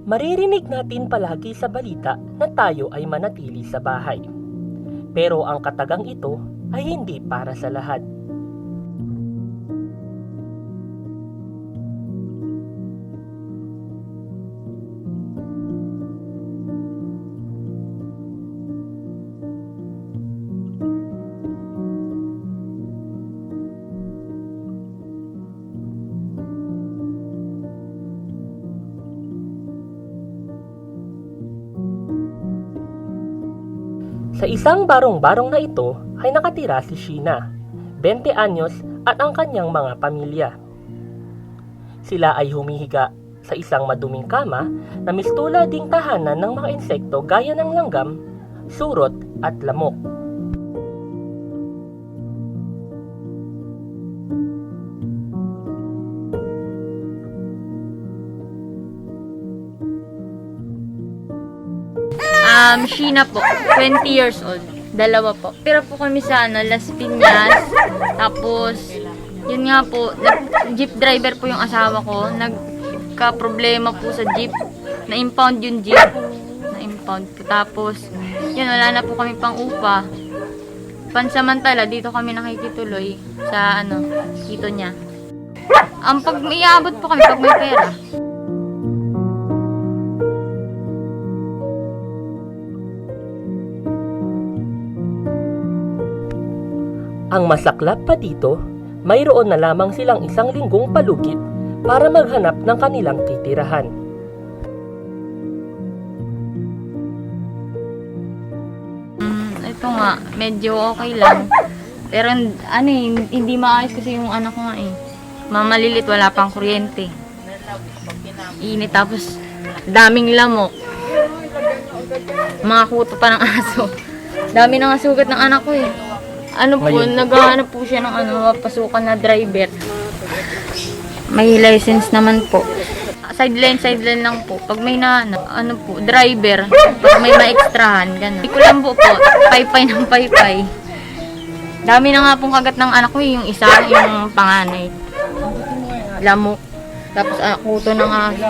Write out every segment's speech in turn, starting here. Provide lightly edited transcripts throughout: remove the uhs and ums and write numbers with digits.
Maririnig natin palagi sa balita na tayo ay manatili sa bahay. Pero ang katagang ito ay hindi para sa lahat. Sa isang barong-barong na ito ay nakatira si Sheena, 20 anyos at ang kanyang mga pamilya. Sila ay humihiga sa isang maduming kama na mistula ding tahanan ng mga insekto gaya ng langgam, surot at lamok. Sheena po, 20 years old. Dalawa po. Pero po kami sa Las Piñas. Tapos, yun nga po, jeep driver po yung asawa ko. Nagka-problema po sa jeep. Na-impound yung jeep. Na-impound po. Tapos, yun, wala na po kami pang upa. Pansamantala, dito kami nakikituloy sa, dito niya. Pag may iabot po kami, pag may pera. Ang masaklap pa dito, mayroon na lamang silang 1 linggong palugit para maghanap ng kanilang titirahan. Ito nga, medyo okay lang. Pero hindi maayos kasi yung anak ko nga eh. Mamalilit, wala pang kuryente. Init, tapos daming lamok. Mga kuto pa ng aso. Dami na nga sugat ng anak ko eh. Naghahanap po siya ng pasukan na driver. May license naman po. Sideline lang po. Pag may driver, pag may ma-extrahan, gano'n. Hindi ko lang po, paypay ng paypay. Dami na nga pong kagat ng anak ko, yung isa, yung panganay. Lamok. Tapos kuto ng aso.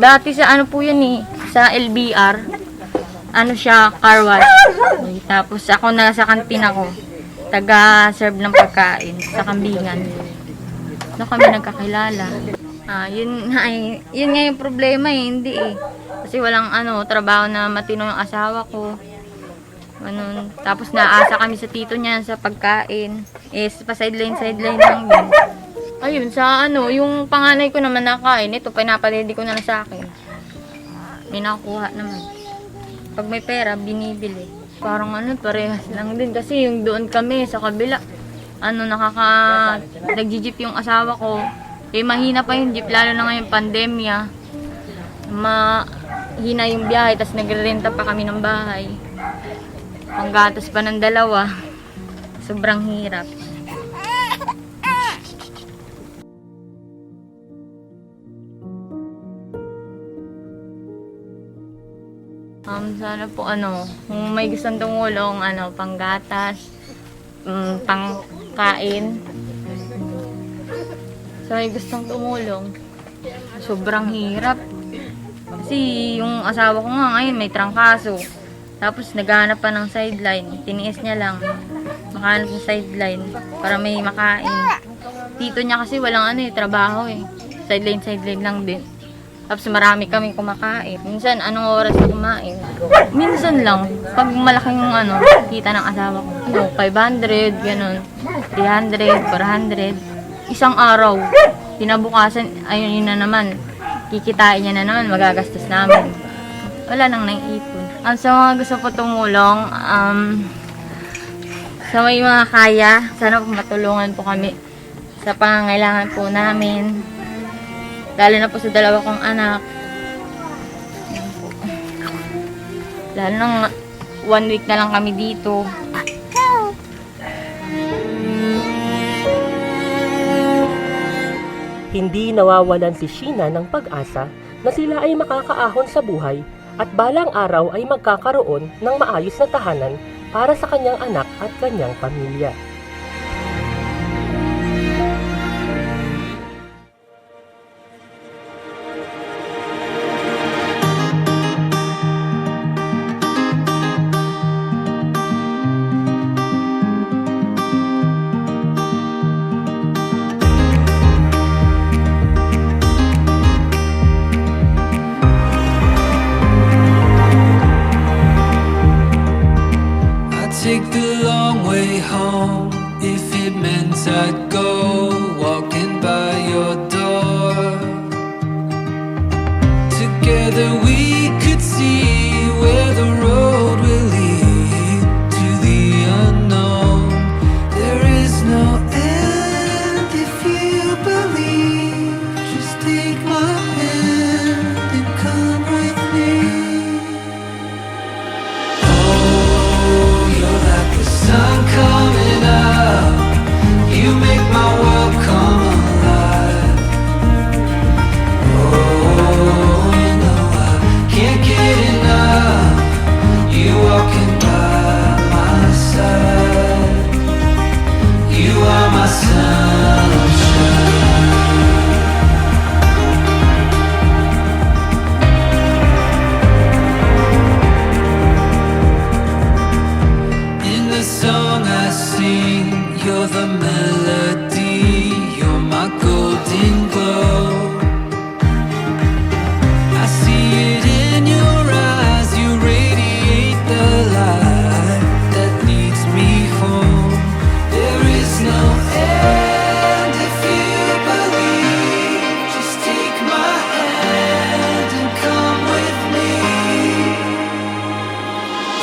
Dati sa sa LBR, siya, car wash. Tapos ako nasa kantina ko, taga-serve ng pagkain sa kambingan. Kami nagkakilala. Yun nga yung problema hindi eh. Kasi walang trabaho na matino yung asawa ko. Tapos naasa kami sa tito niya sa pagkain. Pa-sideline lang din. Ayun, yung panganay ko naman nakain, ito, pinapadedi ko na lang sa akin. May nakuha naman. Pag may pera, binibili. Parang parehas lang din. Kasi yung doon kami, sa kabila, nag-jeep yung asawa ko. Mahina pa yung jeep, lalo na ngayon pandemya. hina yung biyahe, tapos nagrerenta pa kami ng bahay. Panggatas pa ng dalawa. Sobrang hirap. Sana po kung may gustong tumulong, panggatas, pangkain. So may gustong tumulong. Sobrang hirap. Kasi yung asawa ko nga ngayon may trangkaso. Tapos naghahanap pa ng sideline. Tiniis niya lang. Makahanap ng sideline para may makain. Tito niya kasi walang trabaho eh. Sideline lang din. Tapos marami kaming kumakain. Minsan, anong oras na kumain? Minsan lang. Pag malaking kita ng asawa ko. 500, ganun. 300, 400. Isang araw. Pinabukasan, ayun na naman. Kikitain niya na naman, magagastos namin. Wala nang naiipon. Sa mga gusto po tumulong, sa may mga kaya, sana po matulungan po kami sa pangangailangan po namin. Lalo na po sa dalawa kong anak. Lalo na 1 week na lang kami dito. Hindi nawawalan si Sheena ng pag-asa na sila ay makakaahon sa buhay at balang araw ay magkakaroon ng maayos na tahanan para sa kanyang anak at kanyang pamilya. Take the long way home if it meant I'd go walking by your door. Together we could see where the road will lead to the unknown. There is no end if you believe. Just take my hand and come with me. Sun coming up, you make my world come alive. Oh, you know I can't get enough. You walking by my side. You are my sunshine. Song I sing, you're the melody, you're my golden glow. I see it in your eyes, you radiate the light that leads me home. There is no end if you believe. Just take my hand and come with me.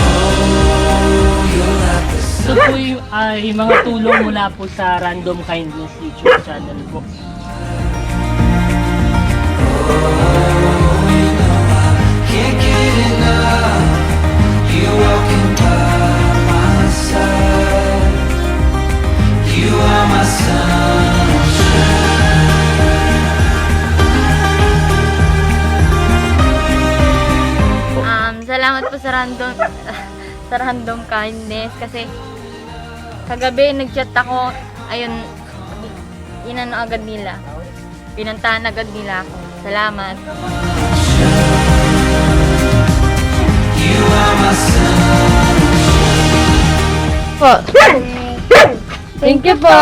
Oh, you're like the Ito po ay mga tulong mula po sa Random Kindness YouTube channel po. Can't get enough. You walking by my side. You are my sunshine. Salamat po sa Random Kindness kasi kagabi nag-chat ako, ayun, agad nila. Pinuntahan agad nila ako. Salamat. You are my sunshine. Po. Thank you po.